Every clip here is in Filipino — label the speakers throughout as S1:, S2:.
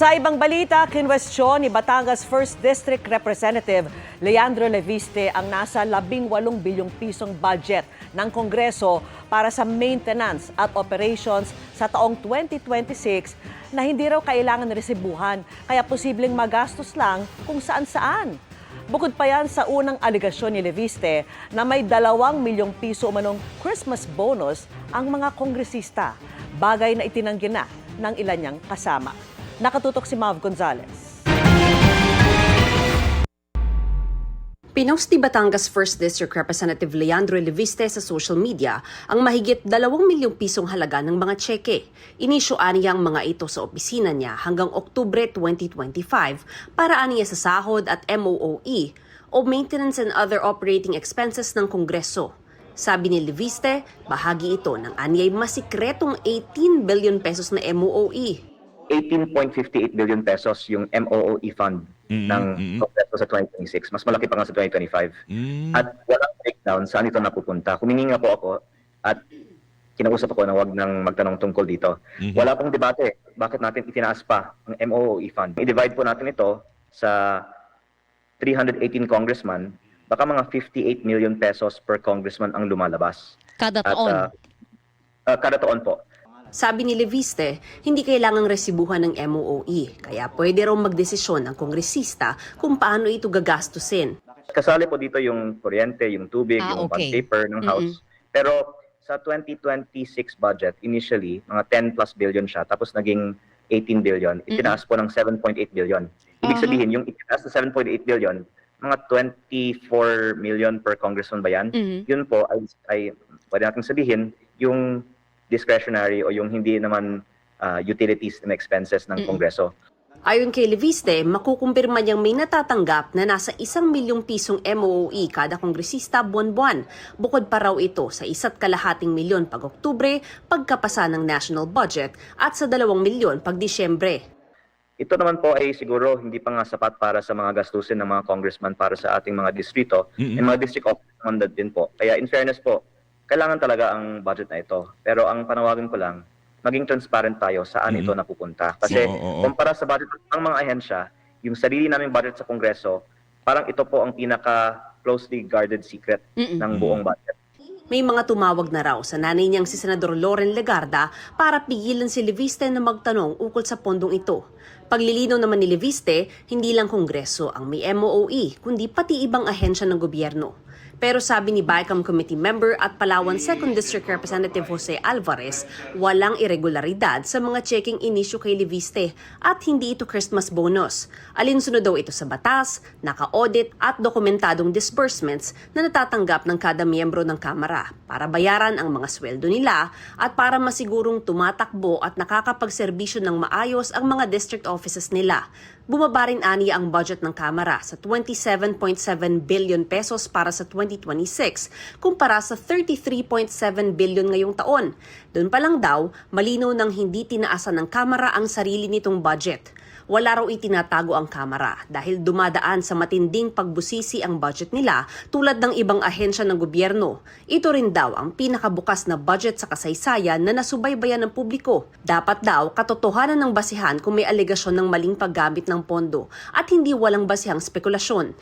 S1: Sa ibang balita, kinwestiyon ni Batangas 1st District Representative Leandro Leviste ang nasa 18 bilyong pisong budget ng Kongreso para sa maintenance at operations sa taong 2026 na hindi raw kailangan resibuhan kaya posibleng magastos lang kung saan-saan. Bukod pa yan sa unang aligasyon ni Leviste na may 2 milyong piso umanong Christmas bonus ang mga kongresista, bagay na itinanggi na ng ilan niyang kasama. Nakatutok si Mav Gonzalez.
S2: Pinost ni Batangas 1st District Representative Leandro Leviste sa social media ang mahigit 2 milyong pisong halaga ng mga tseke. Inisyuan niya ang mga ito sa opisina niya hanggang Oktubre 2025 para aniya sa sahod at MOOE o Maintenance and Other Operating Expenses ng Kongreso. Sabi ni Leviste, bahagi ito ng aniyay masikretong 18 billion pesos na MOOE.
S3: 18.58 billion pesos yung MOOE fund ng Kongreso sa 2026. Mas malaki pa nga sa 2025. At walang breakdown saan ito napupunta. Humingi nga po ako at kinausap ako na wag nang magtanong tungkol dito. Wala pong debate. Bakit natin itinaas pa ang MOOE fund? I-divide po natin ito sa 318 congressman. Baka mga 58 million pesos per congressman ang lumalabas.
S4: Kada taon?
S3: Kada taon po.
S2: Sabi ni Leviste, hindi kailangang resibuhan ng MOOE, kaya pwede raw magdesisyon ang kongresista kung paano ito gagastusin.
S3: Kasali po dito yung kuryente, yung tubig, yung bond paper ng House. Pero sa 2026 budget, initially, mga 10 plus billion siya, tapos naging 18 billion, itinaas po ng 7.8 billion. Ibig sabihin, yung itinaas na 7.8 billion, mga 24 million per congressman ba yan? Yun po ay pwede natin sabihin, yung discretionary o yung hindi naman utilities and expenses ng Kongreso.
S2: Ayon kay Leviste, makukumpirma niyang may natatanggap na nasa 1 milyong pisong MOOE kada kongresista buwan-buwan. Bukod pa raw ito sa 1.2 milyon pag Oktubre, pagkapasa ng national budget at sa 2 milyon pag Disyembre.
S3: Ito naman po ay siguro hindi pa nga sapat para sa mga gastusin ng mga congressman para sa ating mga distrito and mga district office naman din po. Kaya in fairness po, kailangan talaga ang budget na ito. Pero ang panawagan ko lang, maging transparent tayo saan ito napupunta. Kasi kumpara sa budget ng mga ahensya, yung sarili naming budget sa Kongreso, parang ito po ang pinaka-closely guarded secret ng buong budget.
S2: May mga tumawag na raw sa nanay niyang si Senador Loren Legarda para pigilan si Leviste na magtanong ukol sa pondong ito. Paglilinaw naman ni Leviste, hindi lang Kongreso ang may MOOE, kundi pati ibang ahensya ng gobyerno. Pero sabi ni BICAM Committee Member at Palawan 2nd District Representative Jose Alvarez, walang irregularidad sa mga checking inisyu kay Leviste at hindi ito Christmas bonus. Alinsunod daw ito sa batas, naka-audit at dokumentadong disbursements na natatanggap ng kada miyembro ng Kamara para bayaran ang mga sweldo nila at para masigurong tumatakbo at nakakapagserbisyo ng maayos ang mga district offices nila. Bumaba rin aniya ang budget ng Kamara sa 27.7 billion pesos para sa 2026 kumpara sa 33.7 billion ngayong taon. Doon pa lang daw, malinaw nang hindi tinaasan ng Kamara ang sarili nitong budget. Wala raw itinatago ang Kamara dahil dumadaan sa matinding pagbusisi ang budget nila tulad ng ibang ahensya ng gobyerno. Ito rin daw ang pinakabukas na budget sa kasaysayan na nasubaybayan ng publiko. Dapat daw katotohanan ng basihan kung may alegasyon ng maling paggamit ng pondo at hindi walang basihang spekulasyon.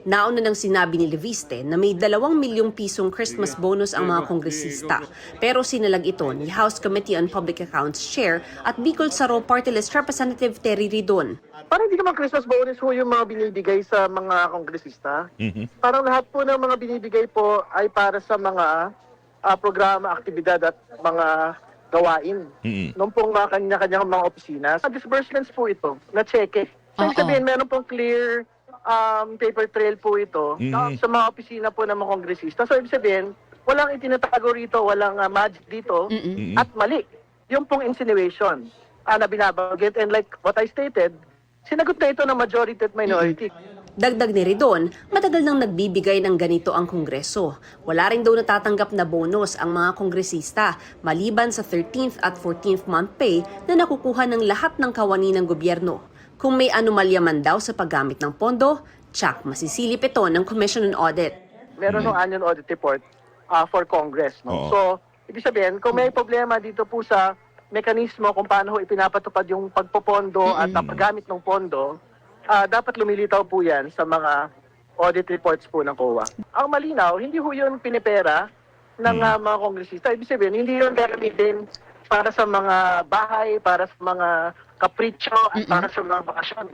S2: Nauna nang sinabi ni Leviste na may 2 milyong pisong Christmas bonus ang mga kongresista. Pero sinalag ito ni House Committee on Public Accounts Chair at Bicol Saro Party List Representative Terry Ridon.
S5: Parang hindi naman Christmas bonus po yung mga binibigay sa mga kongresista. Parang lahat po ng mga binibigay po ay para sa mga programa, aktibidad at mga gawain. Noong pong kanya-kanyang mga opisina. Disbursements po ito na cheque. So, sabihin, meron pong clear paper trail po ito sa mga opisina po ng mga kongresista. So, ibig sabihin, walang itinatago rito, walang magic dito, at mali. Yung pong insinuation na binabanggit. And like what I stated, sinagot na ito ng majority at minority.
S2: Dagdag ni Ridon, matagal nang nagbibigay ng ganito ang Kongreso. Wala rin daw natatanggap na bonus ang mga kongresista maliban sa 13th at 14th month pay na nakukuha ng lahat ng kawani ng gobyerno. Kung may anomalya man daw sa paggamit ng pondo, tsak masisilip ito ng Commission on Audit.
S5: Meron ng annual audit report for Congress. No? So, ibig sabihin, kung may problema dito po sa mekanismo kung paano ho ipinapatupad yung pagpopondo at paggamit ng pondo, dapat lumilitaw po yan sa mga audit reports po ng COA. Ang malinaw, hindi ho yun pinipera ng mga kongresista. Ibig sabihin, hindi yun gagamitin para sa mga bahay, para sa mga kapritsyo, at para sa mga bakasyon.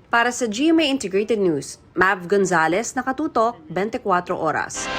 S2: Para sa GMA Integrated News, Mav Gonzalez, Nakatutok, 24 Oras.